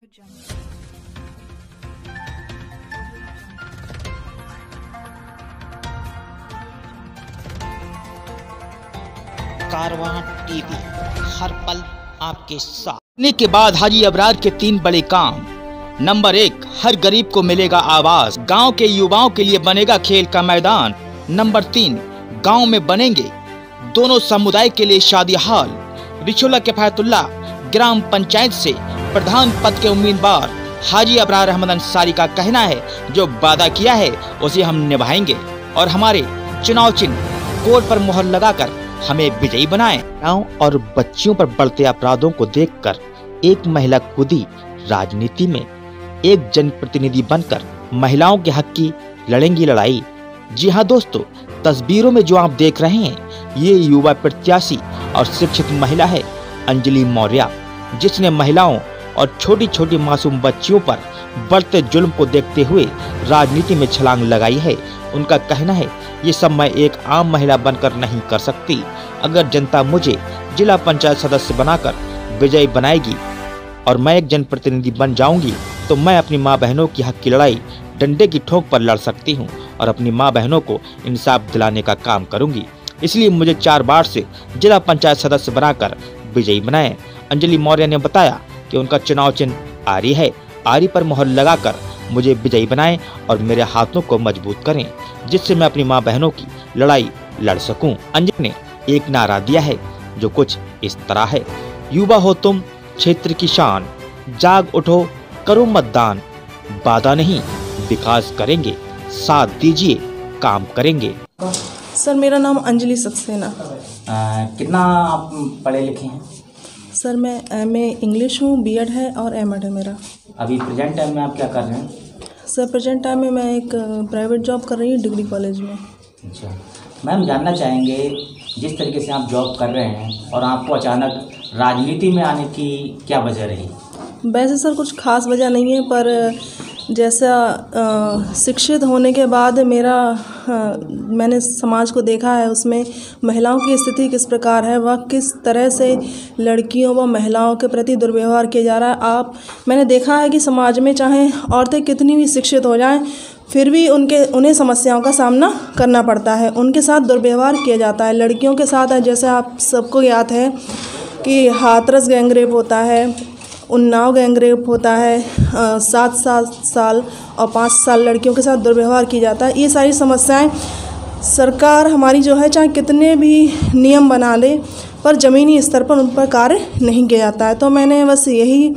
कारवां TV, हर पल आपके साथ। के बाद हाजी अबरार के 3 बड़े काम। नंबर 1, हर गरीब को मिलेगा आवास। गांव के युवाओं के लिए बनेगा खेल का मैदान। नंबर 3, गांव में बनेंगे दोनों समुदाय के लिए शादी हॉल। रिछोला किफायतुल्लाह ग्राम पंचायत से प्रधान पद के उम्मीदवार हाजी अबरार अहमद अंसारी का कहना है, जो वादा किया है उसे हम निभाएंगे और हमारे चुनाव चिन्ह कोड पर मुहर लगाकर हमें विजयी बनाएं। गाँव और बच्चियों पर बढ़ते अपराधों को देखकर एक महिला कूदी राजनीति में। एक जनप्रतिनिधि बनकर महिलाओं के हक की लड़ेंगी लड़ाई। जी हाँ दोस्तों, तस्वीरों में जो आप देख रहे हैं, ये युवा प्रत्याशी और शिक्षित महिला है अंजलि मौर्य, जिसने महिलाओं और छोटी छोटी मासूम बच्चियों पर बढ़ते जुल्म को देखते हुए राजनीति में छलांग लगाई है। उनका कहना है, ये सब मैं एक आम महिला बनकर नहीं कर सकती। अगर जनता मुझे जिला पंचायत सदस्य बनाकर विजयी बनाएगी और मैं एक जनप्रतिनिधि बन जाऊंगी, तो मैं अपनी माँ बहनों की हक की लड़ाई डंडे की ठोक पर लड़ सकती हूँ और अपनी माँ बहनों को इंसाफ दिलाने का काम करूंगी। इसलिए मुझे 4 बार से जिला पंचायत सदस्य बनाकर विजयी बनाएं। अंजलि मौर्य ने बताया कि उनका चुनाव चिन्ह आरी है। आरी पर मुहर लगाकर मुझे विजयी बनाएं और मेरे हाथों को मजबूत करें, जिससे मैं अपनी माँ बहनों की लड़ाई लड़ सकूं। अंजलि ने एक नारा दिया है जो कुछ इस तरह है, युवा हो तुम क्षेत्र की शान, जाग उठो करो मतदान, वादा नहीं विकास करेंगे, साथ दीजिए काम करेंगे। सर, मेरा नाम अंजलि सक्सेना। कितना आप पढ़े लिखे हैं? सर, मैं MA इंग्लिश हूँ, B.Ed है और M.Ed है मेरा। अभी प्रेजेंट टाइम में आप क्या कर रहे हैं? सर, प्रेजेंट टाइम में मैं एक प्राइवेट जॉब कर रही हूँ डिग्री कॉलेज में। अच्छा मैम, जानना चाहेंगे जिस तरीके से आप जॉब कर रहे हैं और आपको अचानक राजनीति में आने की क्या वजह रही? वैसे सर कुछ खास वजह नहीं है, पर जैसा शिक्षित होने के बाद मैंने समाज को देखा है, उसमें महिलाओं की स्थिति किस प्रकार है, वह किस तरह से लड़कियों व महिलाओं के प्रति दुर्व्यवहार किया जा रहा है। मैंने देखा है कि समाज में चाहे औरतें कितनी भी शिक्षित हो जाएं, फिर भी उन्हें समस्याओं का सामना करना पड़ता है। उनके साथ दुर्व्यवहार किया जाता है। लड़कियों के साथ जैसे आप सबको याद है कि हाथरस गैंगरेप होता है, उन्नाव गैंगरेप होता है, 7 साल और 5 साल लड़कियों के साथ दुर्व्यवहार किया जाता है। ये सारी समस्याएं सरकार हमारी जो है, चाहे कितने भी नियम बना ले, पर ज़मीनी स्तर पर उन पर कार्य नहीं किया जाता है। तो मैंने बस यही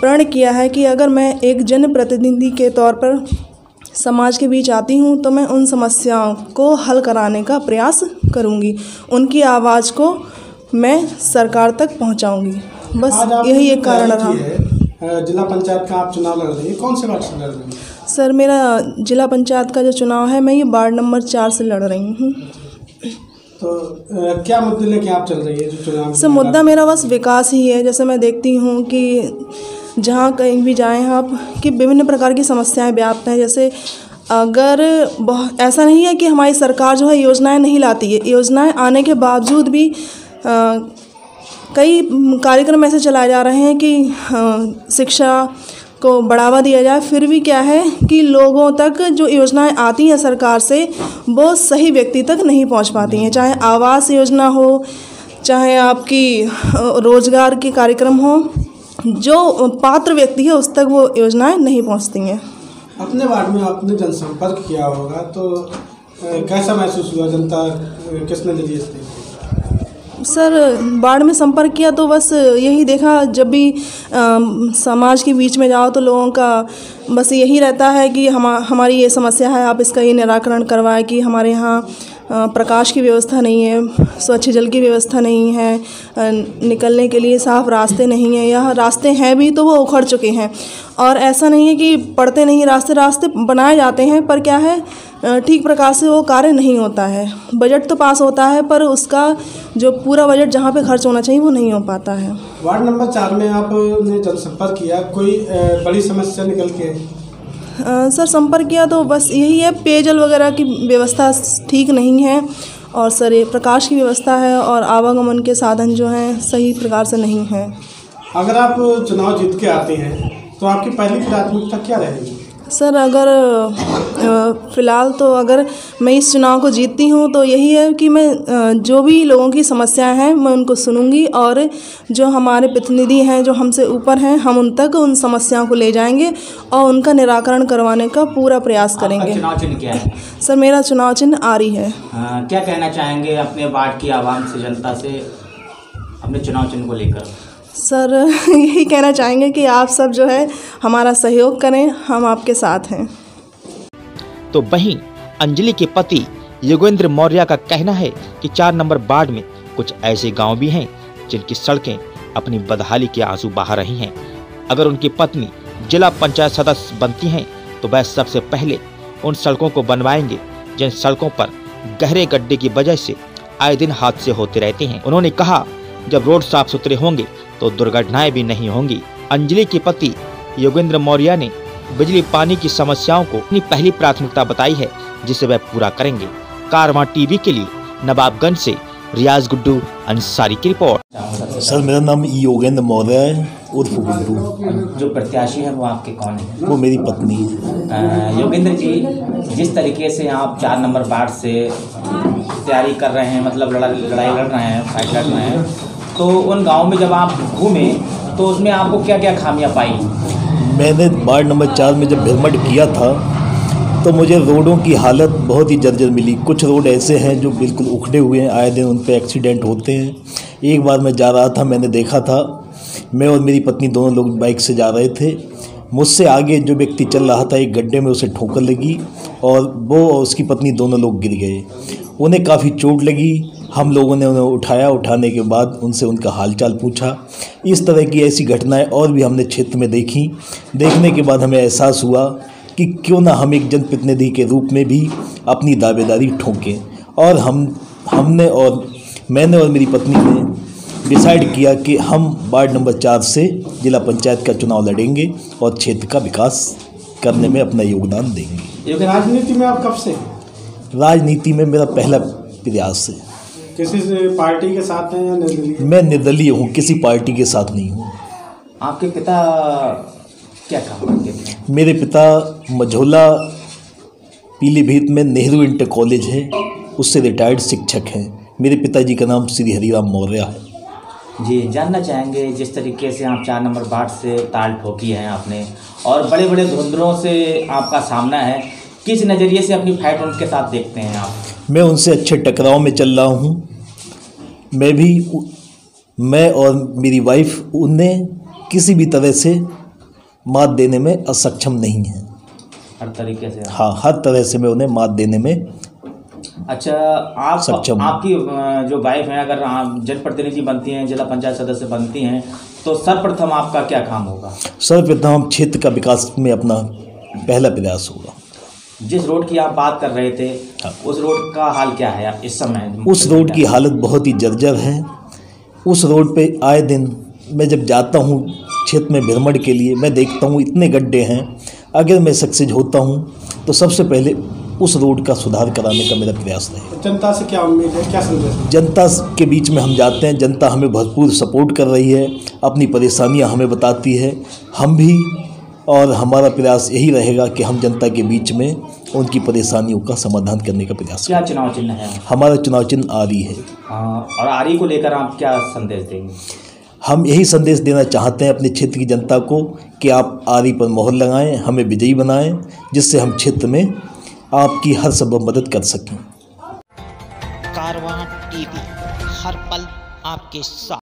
प्रण किया है कि अगर मैं एक जनप्रतिनिधि के तौर पर समाज के बीच आती हूँ, तो मैं उन समस्याओं को हल कराने का प्रयास करूँगी, उनकी आवाज़ को मैं सरकार तक पहुँचाऊँगी। बस यही एक कारण रहा। जिला पंचायत का आप चुनाव लड़ रही हैं, कौन से वार्ड से लड़ रही हैं? सर, मेरा जिला पंचायत का जो चुनाव है, मैं ये वार्ड नंबर 4 से लड़ रही हूँ। तो क्या मुद्दे लेके आप चल रही है जो चुनाव? सर, मुद्दा मेरा बस विकास ही है। जैसे मैं देखती हूँ कि जहाँ कहीं भी जाएँ आप, कि विभिन्न प्रकार की समस्याएं व्याप्त हैं। जैसे अगर ऐसा नहीं है कि हमारी सरकार जो है योजनाएं नहीं लाती है, योजनाएं आने के बावजूद भी कई कार्यक्रम ऐसे चलाए जा रहे हैं कि शिक्षा को बढ़ावा दिया जाए, फिर भी क्या है कि लोगों तक जो योजनाएं आती हैं सरकार से, वो सही व्यक्ति तक नहीं पहुंच पाती हैं। चाहे आवास योजना हो, चाहे आपकी रोजगार के कार्यक्रम हो, जो पात्र व्यक्ति है उस तक वो योजनाएं नहीं पहुंचती हैं। अपने वार्ड में आपने जनसंपर्क किया होगा, तो कैसा महसूस हुआ? जनता किस नजरिए से? सर, वार्ड में संपर्क किया तो बस यही देखा, जब भी समाज के बीच में जाओ तो लोगों का बस यही रहता है कि हमारी ये समस्या है, आप इसका ये निराकरण करवाएं, कि हमारे यहाँ प्रकाश की व्यवस्था नहीं है, स्वच्छ जल की व्यवस्था नहीं है, निकलने के लिए साफ रास्ते नहीं हैं, या रास्ते हैं भी तो वो उखड़ चुके हैं। और ऐसा नहीं है कि पड़ते नहीं, रास्ते बनाए जाते हैं, पर क्या है, ठीक प्रकार से वो कार्य नहीं होता है। बजट तो पास होता है, पर उसका जो पूरा बजट जहाँ पे खर्च होना चाहिए वो नहीं हो पाता है। वार्ड नंबर 4 में आपने जनसंपर्क किया, कोई बड़ी समस्या निकल के? सर, संपर्क किया तो बस यही है, पेयजल वगैरह की व्यवस्था ठीक नहीं है, और सर ये प्रकाश की व्यवस्था है, और आवागमन के साधन जो हैं सही प्रकार से नहीं हैं। अगर आप चुनाव जीत के आते हैं तो आपकी पहली प्राथमिकता क्या रहेगी? सर अगर फ़िलहाल तो अगर मैं इस चुनाव को जीतती हूँ तो यही है कि मैं जो भी लोगों की समस्याएं हैं मैं उनको सुनूंगी और जो हमारे प्रतिनिधि हैं जो हमसे ऊपर हैं हम उन तक उन समस्याओं को ले जाएंगे और उनका निराकरण करवाने का पूरा प्रयास करेंगे। चुनाव चिन्ह क्या है? सर मेरा चुनाव चिन्ह आरी है। क्या कहना चाहेंगे अपने वार्ड की आवाम से, जनता से अपने चुनाव चिन्ह को लेकर? सर यही कहना चाहेंगे कि आप सब जो है हमारा सहयोग करें, हम आपके साथ हैं। तो वहीं अंजलि के पति योगेंद्र मौर्य का कहना है कि 4 नंबर वार्ड में कुछ ऐसे गांव भी हैं जिनकी सड़कें अपनी बदहाली के आंसू बहा रही हैं। अगर उनकी पत्नी जिला पंचायत सदस्य बनती हैं तो वह सबसे पहले उन सड़कों को बनवाएंगे जिन सड़कों पर गहरे गड्ढे की वजह से आए दिन हादसे होते रहते हैं। उन्होंने कहा जब रोड साफ सुथरे होंगे तो दुर्घटनाएं भी नहीं होंगी। अंजलि के पति योगेंद्र मौर्य ने बिजली पानी की समस्याओं को अपनी पहली प्राथमिकता बताई है जिसे वह पूरा करेंगे। कारवां टीवी के लिए नवाबगंज से रियाज गुड्डू अंसारी की रिपोर्ट। सर मेरा नाम योगेंद्र मौर्य है उर्फ गुड्डू। जो प्रत्याशी है वो आपके कौन है? वो मेरी पत्नी है। योगेंद्र जी, जिस तरीके से आप 4 नंबर वार्ड से तैयारी कर रहे हैं, मतलब लड़ाई लड़ रहे हैं, फाइट लड़ रहे हैं, तो उन गाँव में जब आप घूमे तो उसमें आपको क्या क्या खामियां पाई? मैंने वार्ड नंबर 4 में जब भ्रमण किया था तो मुझे रोडों की हालत बहुत ही जर्जर मिली। कुछ रोड ऐसे हैं जो बिल्कुल उखड़े हुए हैं, आए दिन उन पर एक्सीडेंट होते हैं। एक बार मैं जा रहा था, मैंने देखा था, मैं और मेरी पत्नी दोनों लोग बाइक से जा रहे थे, मुझसे आगे जो व्यक्ति चल रहा था एक गड्ढे में उसे ठोकर लगी और वो और उसकी पत्नी दोनों लोग गिर गए। उन्हें काफ़ी चोट लगी। हम लोगों ने उन्हें उठाया, उठाने के बाद उनसे उनका हालचाल पूछा। इस तरह की ऐसी घटनाएं और भी हमने क्षेत्र में देखी। देखने के बाद हमें एहसास हुआ कि क्यों ना हम एक जनप्रतिनिधि के रूप में भी अपनी दावेदारी ठोकें। और मैंने और मेरी पत्नी ने डिसाइड किया कि हम वार्ड नंबर 4 से जिला पंचायत का चुनाव लड़ेंगे और क्षेत्र का विकास करने में अपना योगदान देंगे। राजनीति में आप कब से? राजनीति में मेरा पहला प्रयास है। किसी पार्टी के साथ हैं या निर्दलीय? मैं निर्दलीय हूँ, किसी पार्टी के साथ नहीं हूँ। आपके पिता क्या काम करते थे? मेरे पिता मझौला पीलीभीत में नेहरू इंटर कॉलेज है, उससे रिटायर्ड शिक्षक हैं। मेरे पिताजी का नाम श्री हरिराम मौर्य है। जी, जानना चाहेंगे जिस तरीके से आप 4 नंबर वार्ड से ताल ठोकी है आपने और बड़े बड़े धुंधलों से आपका सामना है, किस नज़रिए से अपनी फाइट उनके साथ देखते हैं आप? मैं उनसे अच्छे टकराव में चल रहा हूँ। मैं और मेरी वाइफ उन्हें किसी भी तरह से मात देने में असक्षम नहीं है। हर तरीके से? हाँ, हर तरह से मैं उन्हें मात देने में अच्छा, आपकी जो वाइफ हैं, अगर आप जनप्रतिनिधि बनती हैं, जिला पंचायत सदस्य बनती हैं, तो सर्वप्रथम आपका क्या काम होगा? सर्वप्रथम क्षेत्र का विकास में अपना पहला प्रयास होगा। जिस रोड की आप बात कर रहे थे, हाँ। उस रोड का हाल क्या है इस समय? उस रोड की हालत बहुत ही जर्जर है। उस रोड पे आए दिन मैं जब जाता हूँ क्षेत्र में भ्रमण के लिए, मैं देखता हूँ इतने गड्ढे हैं। अगर मैं सक्सेस होता हूँ तो सबसे पहले उस रोड का सुधार कराने का मेरा प्रयास रहेगा। जनता से क्या उम्मीद है, क्या संदेश? जनता के बीच में हम जाते हैं, जनता हमें भरपूर सपोर्ट कर रही है, अपनी परेशानियां हमें बताती है। हम भी, और हमारा प्रयास यही रहेगा कि हम जनता के बीच में उनकी परेशानियों का समाधान करने का प्रयास करें। क्या चुनाव चिन्ह है? हमारा चुनाव चिन्ह आरी है। और आरी को लेकर आप क्या संदेश देंगे? हम यही संदेश देना चाहते हैं अपने क्षेत्र की जनता को कि आप आरी पर मोहर लगाएं, हमें विजयी बनाएं, जिससे हम क्षेत्र में आपकी हर संभव मदद कर सकें। कारवां टीवी, हर पल आपके साथ।